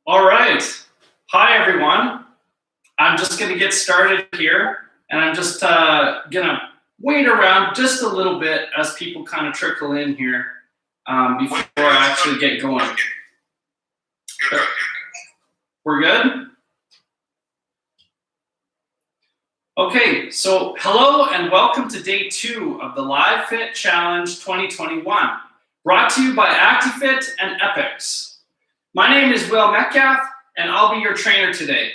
All right. Hi, everyone. I'm just going to get started here, and I'm just going to wait around just a little bit as people kind of trickle in here before I actually get going. We're good? Okay, so hello and welcome to day 2 of the LiveFit Challenge 2021, brought to you by Actifit and Appics. My name is Wil Metcalf, and I'll be your trainer today.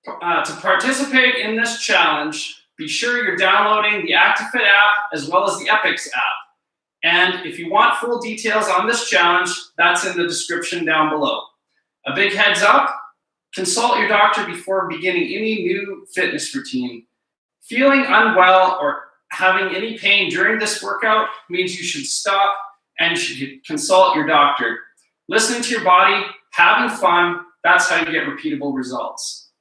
To participate in this challenge, be sure you're downloading the Actifit app as well as the Appics app. And if you want full details on this challenge, that's in the description down below. A big heads up, consult your doctor before beginning any new fitness routine. Feeling unwell or having any pain during this workout means you should stop and you should consult your doctor. Listening to your body, having fun, that's how you get repeatable results.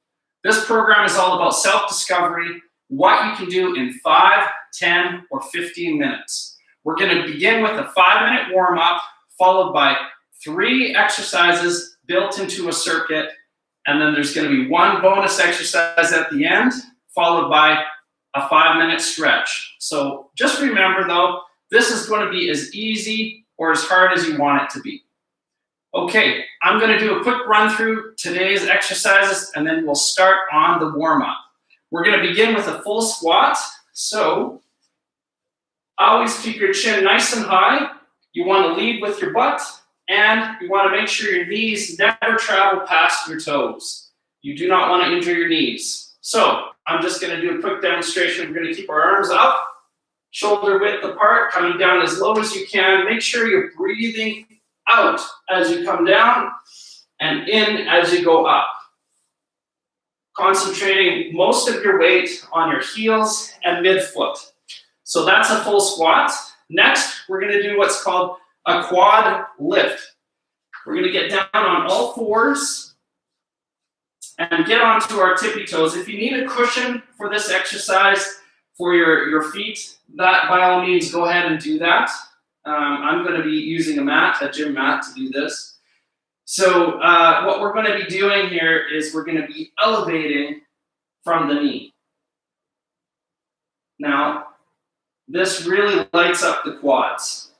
This program is all about self-discovery, what you can do in 5, 10, or 15 minutes. We're going to begin with a 5-minute warm-up, followed by 3 exercises built into a circuit, and then there's going to be 1 bonus exercise at the end, followed by a 5-minute stretch. So just remember, though, this is going to be as easy or as hard as you want it to be. Okay, I'm going to do a quick run through today's exercises, and then we'll start on the warm-up. We're going to begin with a full squat. So always keep your chin nice and high. You want to lead with your butt, and you want to make sure your knees never travel past your toes. You do not want to injure your knees. So I'm just going to do a quick demonstration. We're going to keep our arms up, shoulder width apart, coming down as low as you can. Make sure you're breathing out as you come down and in as you go up. Concentrating most of your weight on your heels and midfoot. So that's a full squat. Next, we're going to do what's called a quad lift. We're going to get down on all fours and get onto our tippy toes. If you need a cushion for this exercise for your feet, that by all means go ahead and do that. I'm going to be using a gym mat to do this. So what we're going to be doing here is we're going to be elevating from the knee. Now, this really lights up the quads.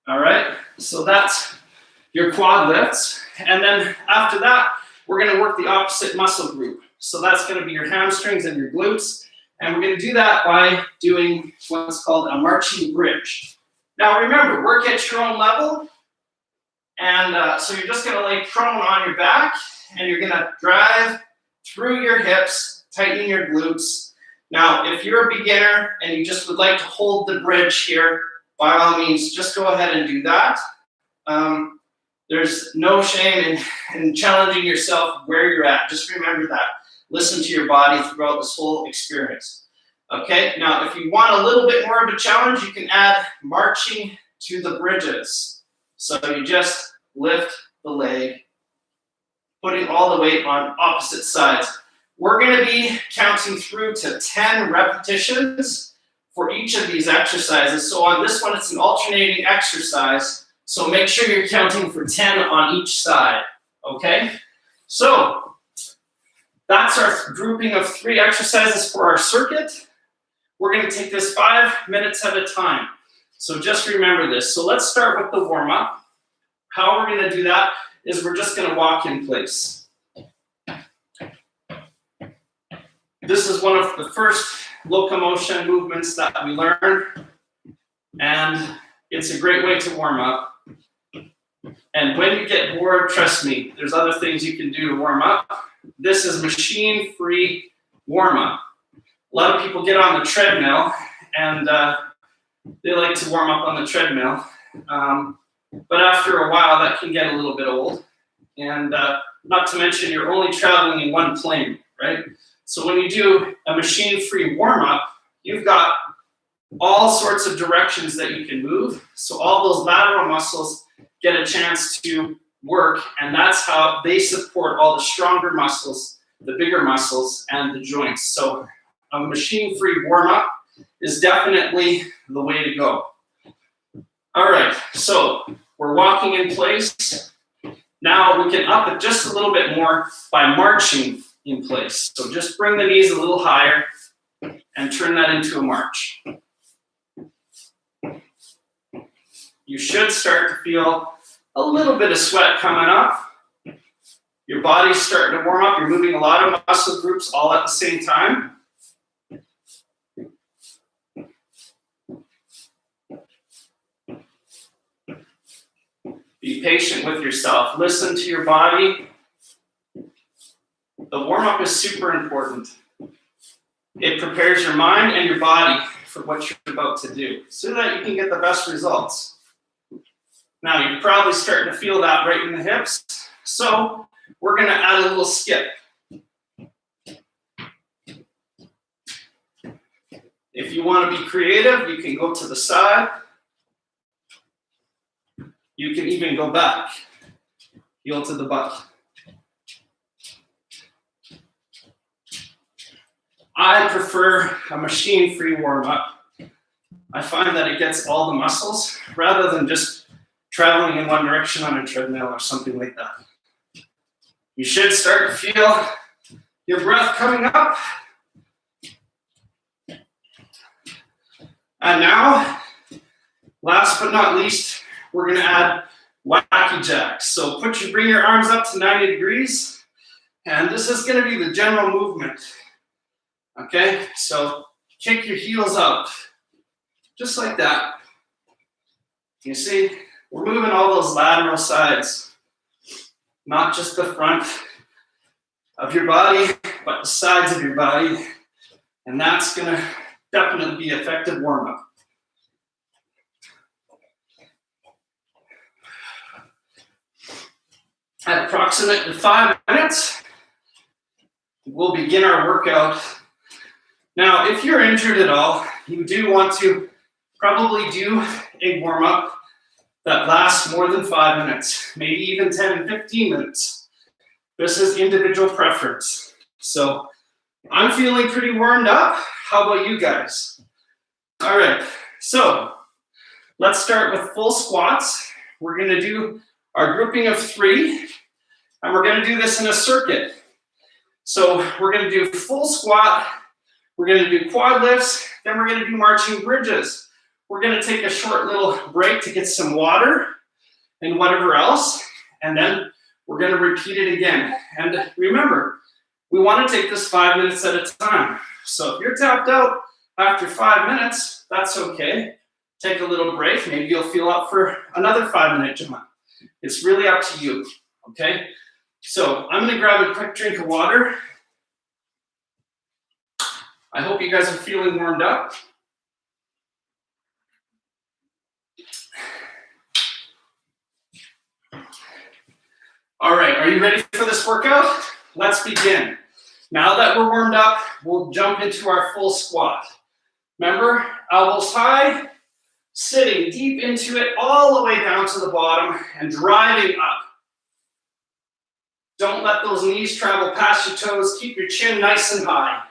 All right, so that's your quad lifts. And then after that, we're going to work the opposite muscle group. So that's going to be your hamstrings and your glutes. And we're going to do that by doing what's called a marching bridge. Now remember, work at your own level. And so you're just going to lay prone on your back, and you're going to drive through your hips, tightening your glutes. Now, if you're a beginner and you just would like to hold the bridge here, by all means, just go ahead and do that. There's no shame in challenging yourself where you're at. Just remember that. Listen to your body throughout this whole experience. Okay, now if you want a little bit more of a challenge, you can add marching to the bridges. So you just lift the leg, putting all the weight on opposite sides. We're going to be counting through to 10 repetitions for each of these exercises. So on this one, it's an alternating exercise. So make sure you're counting for 10 on each side. Okay, so that's our grouping of 3 exercises for our circuit. We're going to take this 5 minutes at a time. So just remember this. So let's start with the warm-up. How we're going to do that is we're just going to walk in place. This is one of the first locomotion movements that we learn, and it's a great way to warm up. And when you get bored, trust me, there's other things you can do to warm up. This is machine-free warm-up. A lot of people get on the treadmill, and they like to warm up on the treadmill. But after a while, that can get a little bit old. And not to mention, you're only traveling in one plane, right? So when you do a machine-free warm-up, you've got all sorts of directions that you can move. So all those lateral muscles get a chance to work, and that's how they support all the stronger muscles, the bigger muscles, and the joints. So a machine-free warm-up is definitely the way to go. All right, so we're walking in place. Now we can up it just a little bit more by marching in place. So just bring the knees a little higher and turn that into a march. You should start to feel a little bit of sweat coming up. Your body's starting to warm up. You're moving a lot of muscle groups all at the same time. Be patient with yourself. Listen to your body. The warm-up is super important. It prepares your mind and your body for what you're about to do so that you can get the best results. Now, you're probably starting to feel that right in the hips. So we're going to add a little skip. If you want to be creative, you can go to the side. You can even go back, heel to the butt. I prefer a machine-free warm-up. I find that it gets all the muscles rather than just traveling in one direction on a treadmill or something like that. You should start to feel your breath coming up. And now, last but not least, we're going to add wacky jacks. So bring your arms up to 90 degrees, and this is going to be the general movement. Okay, so kick your heels out, just like that. You see, we're moving all those lateral sides, not just the front of your body, but the sides of your body, and that's going to definitely be an effective warm-up. At approximately 5 minutes, we'll begin our workout. Now, if you're injured at all, you do want to probably do a warm-up that lasts more than 5 minutes, maybe even 10 and 15 minutes. This is individual preference. So I'm feeling pretty warmed up. How about you guys? All right, so let's start with full squats. We're going to do our grouping of 3, and we're going to do this in a circuit. So we're going to do full squat, we're going to do quad lifts, then we're going to do marching bridges. We're going to take a short little break to get some water and whatever else, and then we're going to repeat it again. And remember, we want to take this 5 minutes at a time. So if you're tapped out after 5 minutes, that's okay. Take a little break. Maybe you'll feel up for another 5-minute jump. It's really up to you, okay? So I'm going to grab a quick drink of water. I hope you guys are feeling warmed up. All right, are you ready for this workout? Let's begin. Now that we're warmed up, we'll jump into our full squat. Remember, elbows high, sitting deep into it all the way down to the bottom and driving up. Don't let those knees travel past your toes. Keep your chin nice and high.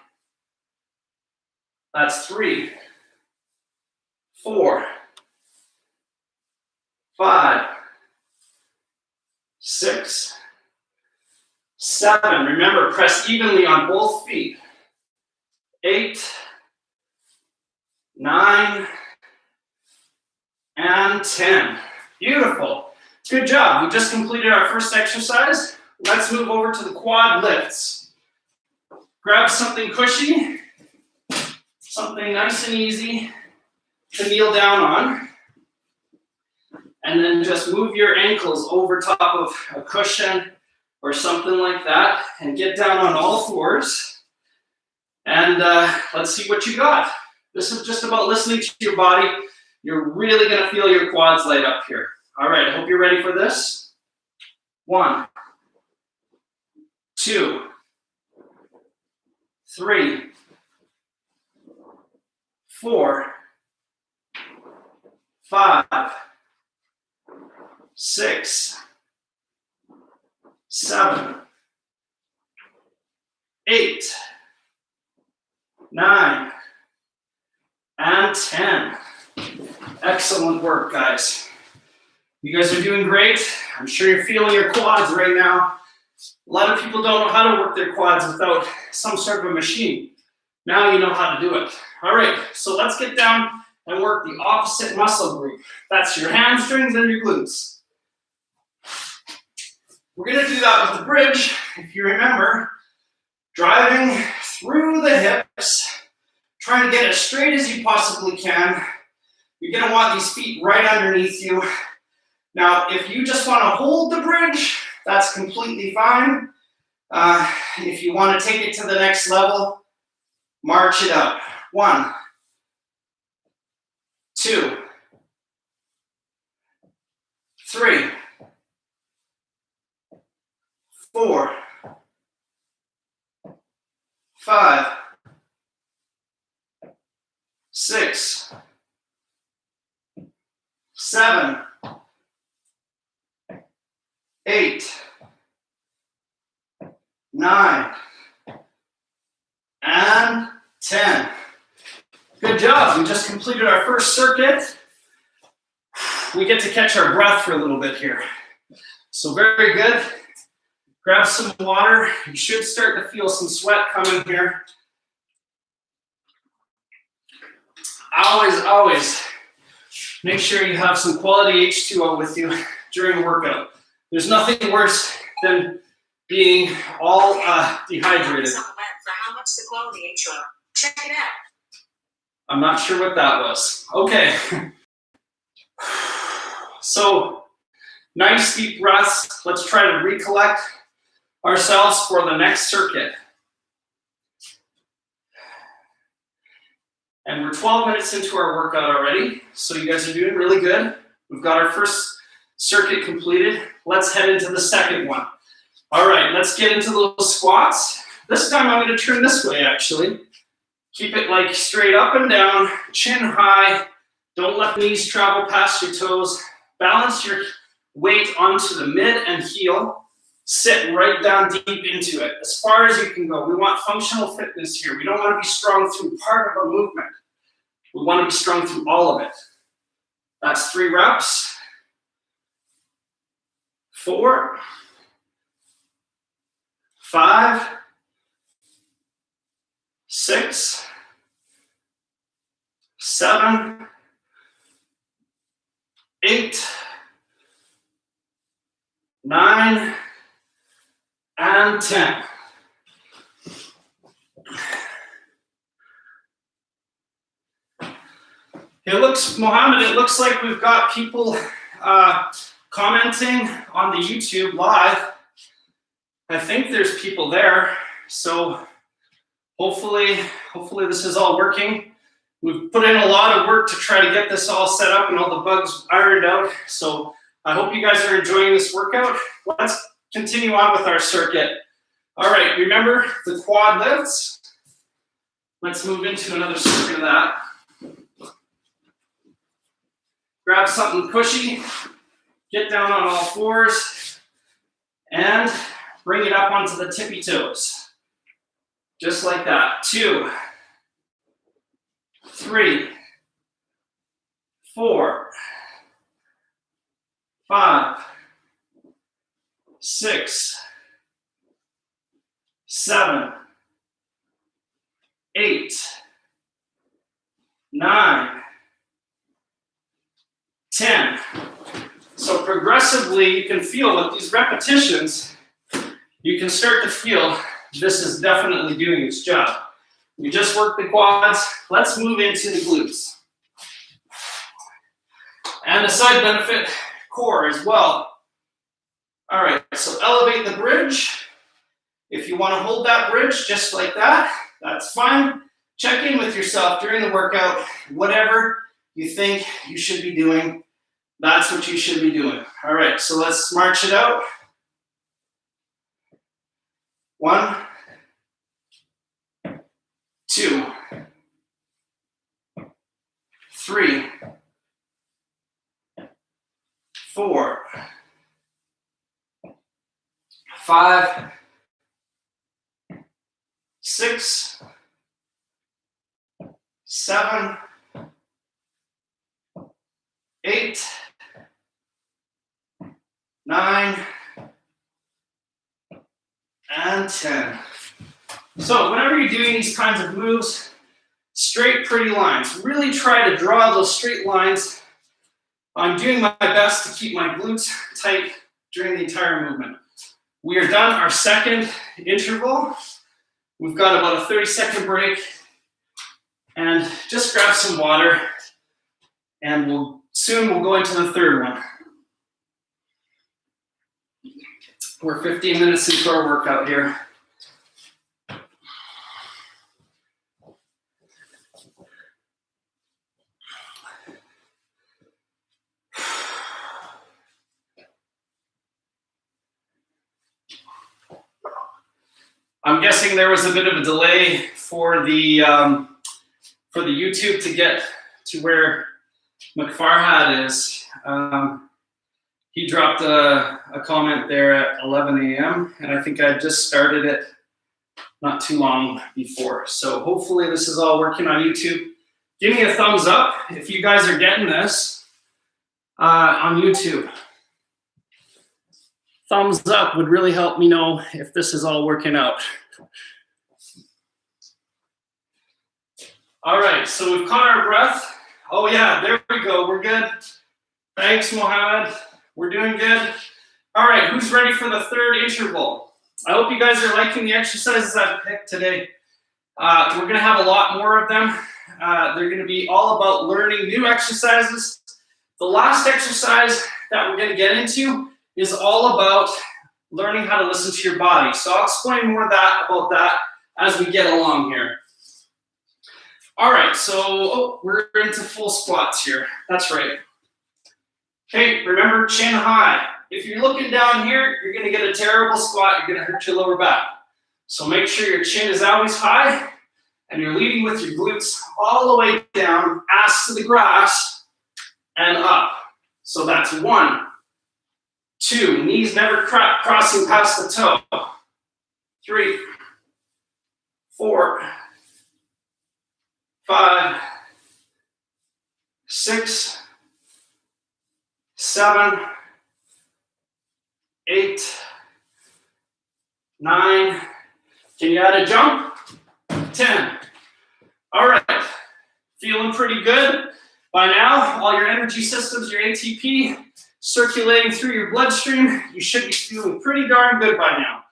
That's 3, 4, 5, 6, 7. Remember, press evenly on both feet. 8, 9, and 10. Beautiful. Good job. We just completed our first exercise. Let's move over to the quad lifts. Grab something cushy, something nice and easy to kneel down on. And then just move your ankles over top of a cushion or something like that and get down on all fours. And let's see what you got. This is just about listening to your body. You're really going to feel your quads light up here. All right, I hope you're ready for this. 1, 2, 3, 4, 5, 6, 7, 8, 9, and 10. Excellent work, guys. You guys are doing great. I'm sure you're feeling your quads right now. A lot of people don't know how to work their quads without some sort of a machine. Now you know how to do it. All right, so let's get down and work the opposite muscle group. That's your hamstrings and your glutes. We're gonna do that with the bridge. If you remember, driving through the hips, trying to get as straight as you possibly can. You're gonna want these feet right underneath you. Now, if you just wanna hold the bridge, that's completely fine. If you wanna take it to the next level, march it out. 1, 2, 3, 4, 5, 6, 7, 8, 9, and 10. Good job. We just completed our first circuit. We get to catch our breath for a little bit here. So very good. Grab some water. You should start to feel some sweat coming here. Always make sure you have some quality H2O with you during a workout. There's nothing worse than being all dehydrated. For how much the quality H2O? Check it out. I'm not sure what that was. Okay. So, nice deep breaths. Let's try to recollect ourselves for the next circuit. And we're 12 minutes into our workout already, so you guys are doing really good. We've got our first circuit completed. Let's head into the second one. All right, let's get into those squats. This time I'm going to turn this way, actually. Keep it like straight up and down, chin high. Don't let the knees travel past your toes. Balance your weight onto the mid and heel. Sit right down deep into it, as far as you can go. We want functional fitness here. We don't want to be strong through part of a movement. We want to be strong through all of it. That's 3 reps. 4, 5, 6, 7, 8, 9, and 10. Mohammed, it looks like we've got people commenting on the YouTube live. I think there's people there, so hopefully this is all working. We've put in a lot of work to try to get this all set up and all the bugs ironed out, so I hope you guys are enjoying this workout. Let's continue on with our circuit. All right, remember the quad lifts. Let's move into another circuit of that. Grab something cushy, get down on all fours, and bring it up onto the tippy toes. Just like that. 2, 3, 4, 5, 6, 7, 8, 9, 10. So progressively, you can feel with these repetitions, you can start to feel this is definitely doing its job. We just worked the quads. Let's move into the glutes. And a side benefit, core as well. All right, so elevate the bridge. If you want to hold that bridge just like that, that's fine. Check in with yourself during the workout. Whatever you think you should be doing, that's what you should be doing. All right, so let's march it out. 1, 2, 3, 4, 5, 6, 7, 8, 9, and 10. So whenever you're doing these kinds of moves, straight, pretty lines. Really try to draw those straight lines. I'm doing my best to keep my glutes tight during the entire movement. We are done our second interval. We've got about a 30-second break. And just grab some water, and we'll go into the third one. We're 15 minutes into our workout here. I'm guessing there was a bit of a delay for the YouTube to get to where McFarhad is. He dropped a comment there at 11 a.m. and I think I just started it not too long before. So hopefully this is all working on YouTube. Give me a thumbs up if you guys are getting this on YouTube. Thumbs up would really help me know if this is all working out. All right, so we've caught our breath. Oh yeah, there we go, we're good. Thanks, Mohammed, we're doing good. All right, who's ready for the third interval? I hope you guys are liking the exercises I've picked today. We're gonna have a lot more of them. They're gonna be all about learning new exercises. The last exercise that we're gonna get into is all about learning how to listen to your body. So I'll explain more about that as we get along here. All right, so we're into full squats here. That's right. Okay, remember chin high. If you're looking down here, you're gonna get a terrible squat. You're gonna hurt your lower back. So make sure your chin is always high and you're leading with your glutes all the way down, ass to the grass and up. So that's 1, 2, knees never crossing past the toe. 3, 4, 5, 6, 7, 8, 9. Can you add a jump? 10. All right, feeling pretty good. By now, all your energy systems, your ATP, circulating through your bloodstream, you should be feeling pretty darn good by now.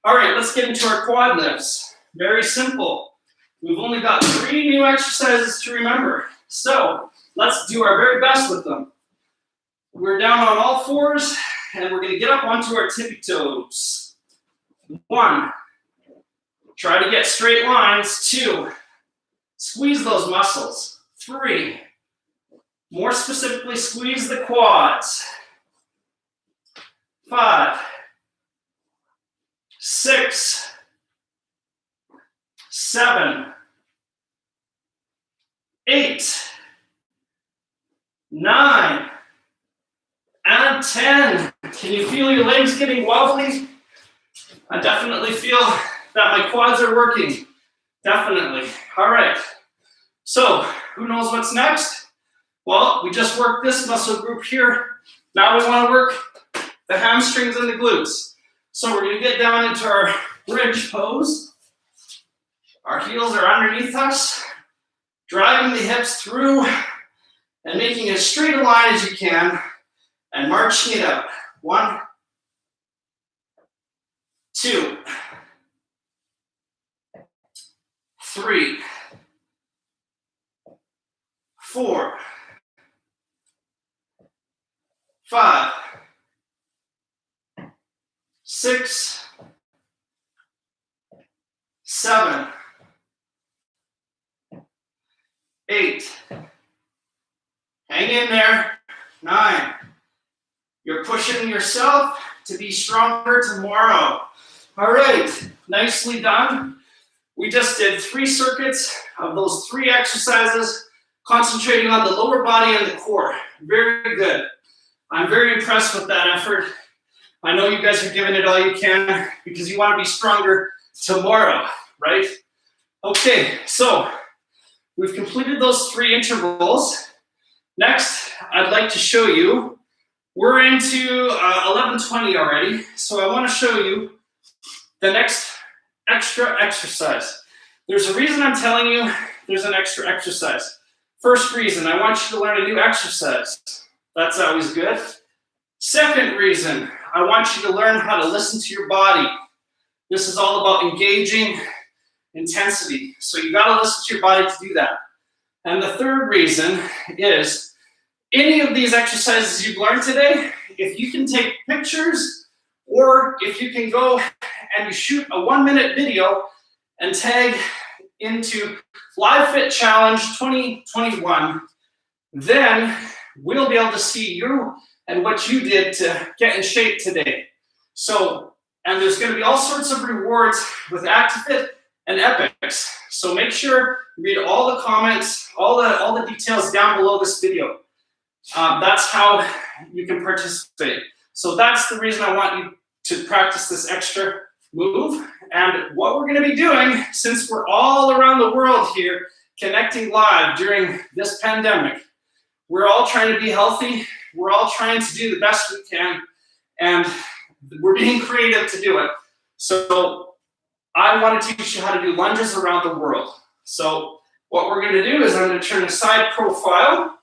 All right, let's get into our quad lifts. Very simple. We've only got 3 new exercises to remember. So let's do our very best with them. We're down on all fours and we're gonna get up onto our tippy toes. 1, try to get straight lines. 2, squeeze those muscles. 3, more specifically, squeeze the quads. 5, 6, 7, 8, 9, and 10. Can you feel your legs getting wobbly? I definitely feel that my quads are working. Definitely. All right. So, who knows what's next? Well, we just worked this muscle group here. Now we want to work the hamstrings and the glutes. So we're going to get down into our bridge pose. Our heels are underneath us, driving the hips through and making as straight a line as you can and marching it out. 1, 2, 3, 4, 5, 6, 7, 8. Hang in there. 9. You're pushing yourself to be stronger tomorrow. All right, nicely done. We just did 3 circuits of those 3 exercises, concentrating on the lower body and the core. Very good. I'm very impressed with that effort. I know you guys are giving it all you can because you want to be stronger tomorrow, right? Okay, so we've completed those 3 intervals. Next, I'd like to show you We're into 11:20 already, so I want to show you the next extra exercise. There's a reason I'm telling you there's an extra exercise. First reason, I want you to learn a new exercise. That's always good. Second reason, I want you to learn how to listen to your body. This is all about engaging intensity. So you got to listen to your body to do that. And the third reason is any of these exercises you've learned today, if you can take pictures or if you can go and you shoot a 1-minute video and tag into LiveFitChallenge2021, then we'll be able to see you and what you did to get in shape today. So, and there's going to be all sorts of rewards with Actifit and Appics. So make sure you read all the comments, all the details down below this video. That's how you can participate. So that's the reason I want you to practice this extra move. And what we're going to be doing, since we're all around the world here connecting live during this pandemic, we're all trying to be healthy. We're all trying to do the best we can, and we're being creative to do it. So I want to teach you how to do lunges around the world. So what we're going to do is I'm going to turn a side profile,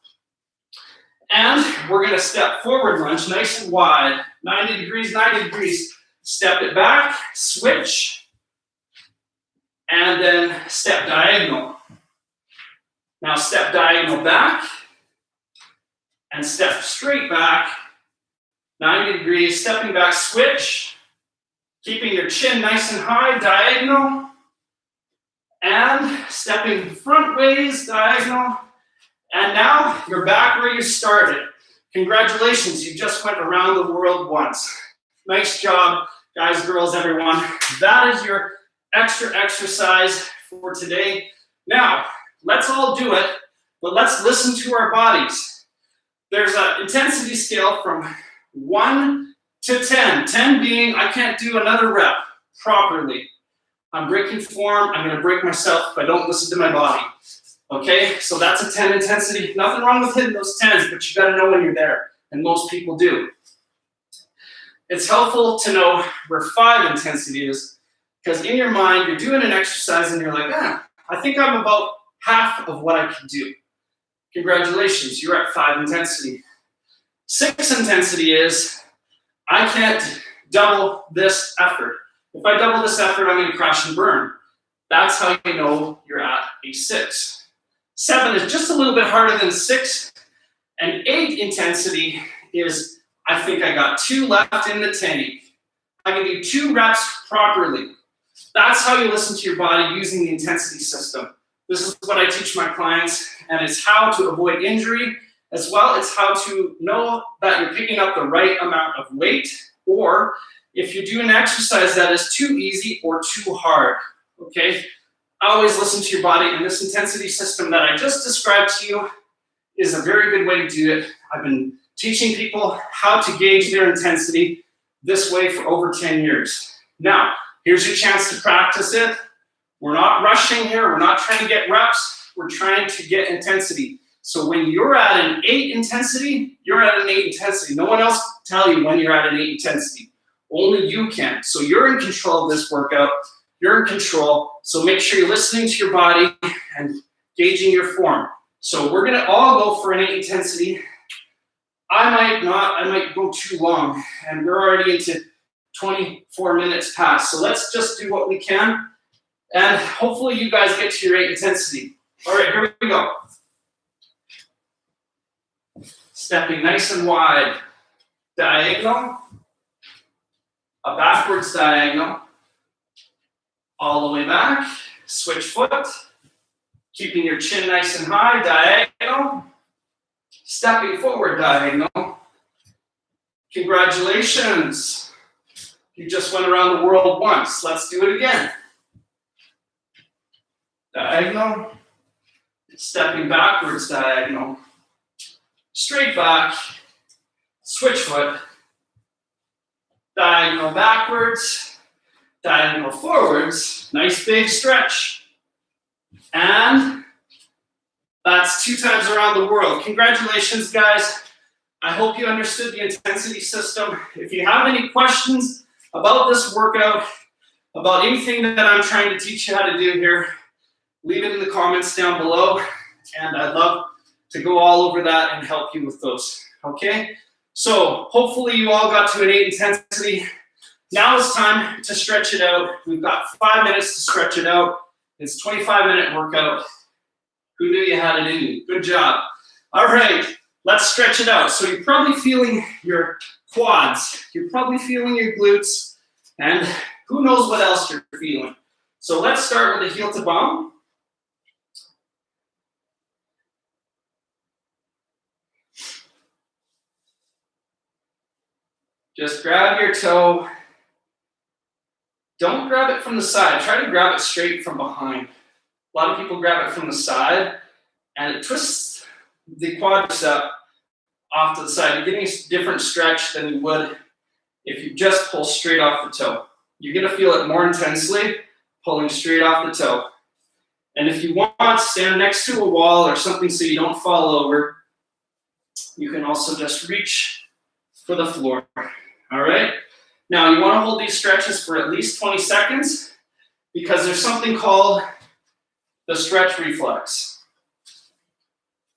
and we're going to step forward lunge nice and wide, 90 degrees, 90 degrees. Step it back, switch, and then step diagonal. Now step diagonal back, and step straight back, 90 degrees, stepping back, switch, keeping your chin nice and high, diagonal, and stepping front ways, diagonal, and now you're back where you started. Congratulations, you just went around the world once. Nice job, guys, girls, everyone. That is your extra exercise for today. Now, let's all do it, but let's listen to our bodies. There's an intensity scale from 1 to 10. 10 being I can't do another rep properly. I'm breaking form. I'm going to break myself if I don't listen to my body. Okay, so that's a 10 intensity. Nothing wrong with hitting those 10s, but you got to know when you're there, and most people do. It's helpful to know where 5 intensity is, because in your mind, you're doing an exercise and you're like, I think I'm about half of what I can do. Congratulations, you're at 5 intensity. 6 intensity is, I can't double this effort. If I double this effort, I'm going to crash and burn. That's how you know you're at a 6. 7 is just a little bit harder than 6. And 8 intensity is, I think I got 2 left in the tank. I can do 2 reps properly. That's how you listen to your body using the intensity system. This is what I teach my clients, and it's how to avoid injury, as well as how to know that you're picking up the right amount of weight, or if you do an exercise that is too easy or too hard, okay? Always listen to your body, and this intensity system that I just described to you is a very good way to do it. I've been teaching people how to gauge their intensity this way for over 10 years. Now, here's your chance to practice it. We're not rushing here. We're not trying to get reps. We're trying to get intensity. So when you're at an 8 intensity, you're at an 8 intensity. No one else can tell you when you're at an 8 intensity. Only you can. So you're in control of this workout. You're in control. So make sure you're listening to your body and gauging your form. So we're going to all go for an 8 intensity. I might not. I might go too long. And we're already into 24 minutes past. So let's just do what we can. And hopefully you guys get to your 8 intensity. All right, here we go. Stepping nice and wide. Diagonal. A backwards diagonal. All the way back. Switch foot. Keeping your chin nice and high. Diagonal. Stepping forward. Diagonal. Congratulations. You just went around the world once. Let's do it again. Diagonal, stepping backwards, diagonal, straight back, switch foot, diagonal backwards, diagonal forwards, nice big stretch, and that's 2 times around the world. Congratulations, guys. I hope you understood the intensity system. If you have any questions about this workout, about anything that I'm trying to teach you how to do here, leave it in the comments down below, and I'd love to go all over that and help you with those, okay? So hopefully you all got to an 8 intensity. Now it's time to stretch it out. We've got 5 minutes to stretch it out. It's a 25-minute workout. Who knew you had it in you? Good job. All right, let's stretch it out. So you're probably feeling your quads. You're probably feeling your glutes, and who knows what else you're feeling. So let's start with a heel to bum. Just grab your toe. Don't grab it from the side. Try to grab it straight from behind. A lot of people grab it from the side, and it twists the quadricep off to the side. You're getting a different stretch than you would if you just pull straight off the toe. You're going to feel it more intensely pulling straight off the toe. And if you want, stand next to a wall or something so you don't fall over. You can also just reach for the floor. All right? Now, you want to hold these stretches for at least 20 seconds because there's something called the stretch reflex.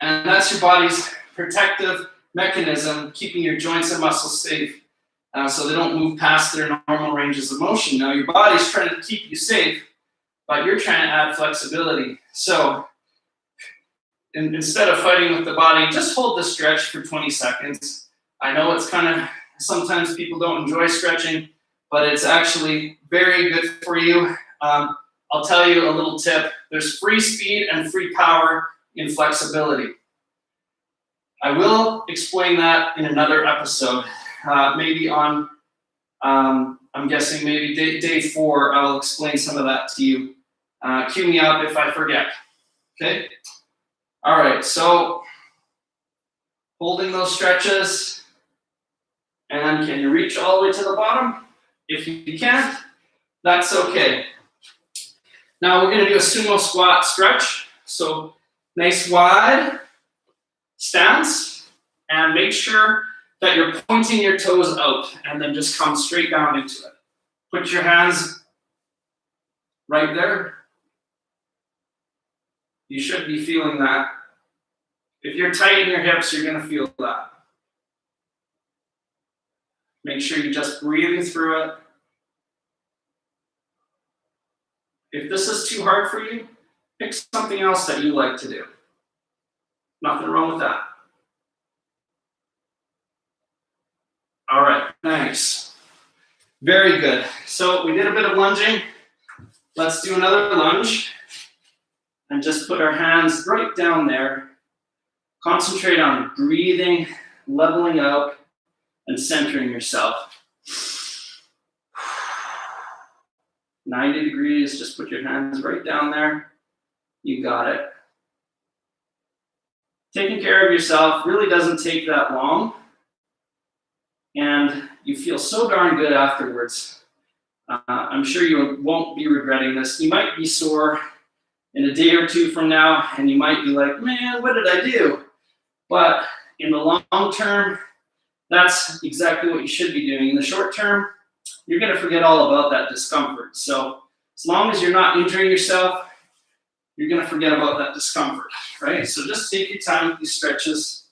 And that's your body's protective mechanism keeping your joints and muscles safe so they don't move past their normal ranges of motion. Now, your body's trying to keep you safe, but you're trying to add flexibility. So instead of fighting with the body, just hold the stretch for 20 seconds. I know it's kind of, sometimes people don't enjoy stretching, but it's actually very good for you. I'll tell you a little tip. There's free speed and free power in flexibility. I will explain that in another episode, maybe on, I'm guessing maybe day 4, I'll explain some of that to you. Cue me up if I forget, okay? All right, so holding those stretches, and can you reach all the way to the bottom? If you can't, that's okay. Now we're gonna do a sumo squat stretch. So nice wide stance, and make sure that you're pointing your toes out and then just come straight down into it. Put your hands right there. You should be feeling that. If you're tight in your hips, you're gonna feel that. Make sure you're just breathing through it. If this is too hard for you, pick something else that you like to do. Nothing wrong with that. All right, nice. Very good. So we did a bit of lunging. Let's do another lunge. And just put our hands right down there. Concentrate on breathing, leveling out, and centering yourself. 90 degrees, just put your hands right down there. You got it. Taking care of yourself really doesn't take that long. And you feel so darn good afterwards. I'm sure you won't be regretting this. You might be sore in a day or two from now, and you might be like, man, what did I do? But in the long term, that's exactly what you should be doing. In the short term, you're going to forget all about that discomfort. So as long as you're not injuring yourself, you're going to forget about that discomfort, right? So just take your time with these stretches.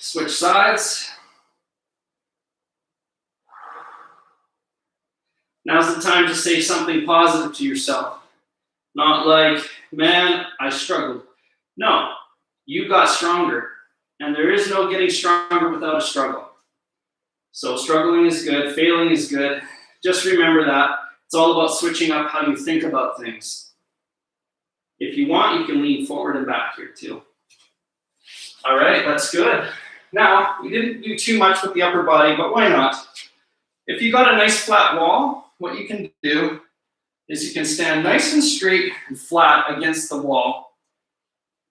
Switch sides. Now's the time to say something positive to yourself. Not like, man, I struggled. No, you got stronger. And there is no getting stronger without a struggle. So struggling is good, failing is good. Just remember that. It's all about switching up how you think about things. If you want, you can lean forward and back here too. All right, that's good. Now, we didn't do too much with the upper body, but why not? If you got a nice flat wall, what you can do is you can stand nice and straight and flat against the wall,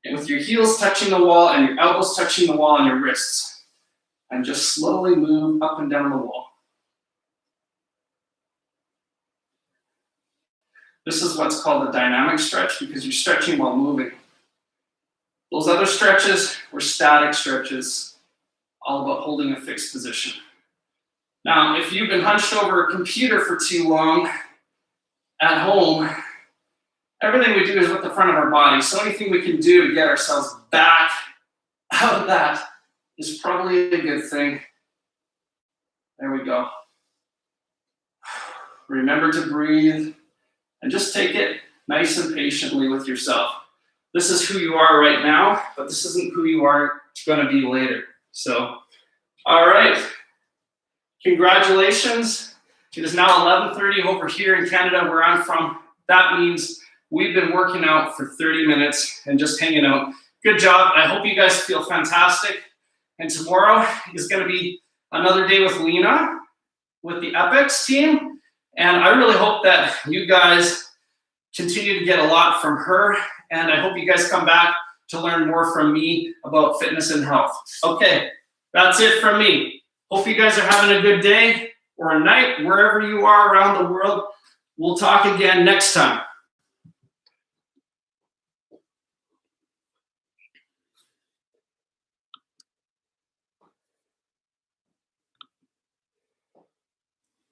and with your heels touching the wall and your elbows touching the wall and your wrists, and just slowly move up and down the wall. This is what's called a dynamic stretch because you're stretching while moving. Those other stretches were static stretches, all about holding a fixed position. Now, if you've been hunched over a computer for too long at home, everything we do is with the front of our body. So anything we can do to get ourselves back out of that is probably a good thing. There we go. Remember to breathe and just take it nice and patiently with yourself. This is who you are right now, but this isn't who you are going to be later. So, all right. Congratulations. It is now 11:30 over here in Canada where I'm from. That means we've been working out for 30 minutes and just hanging out. Good job. I hope you guys feel fantastic. And tomorrow is going to be another day with Lena, with the Appics team. And I really hope that you guys continue to get a lot from her. And I hope you guys come back to learn more from me about fitness and health. Okay, that's it from me. Hope you guys are having a good day or a night, wherever you are around the world. We'll talk again next time.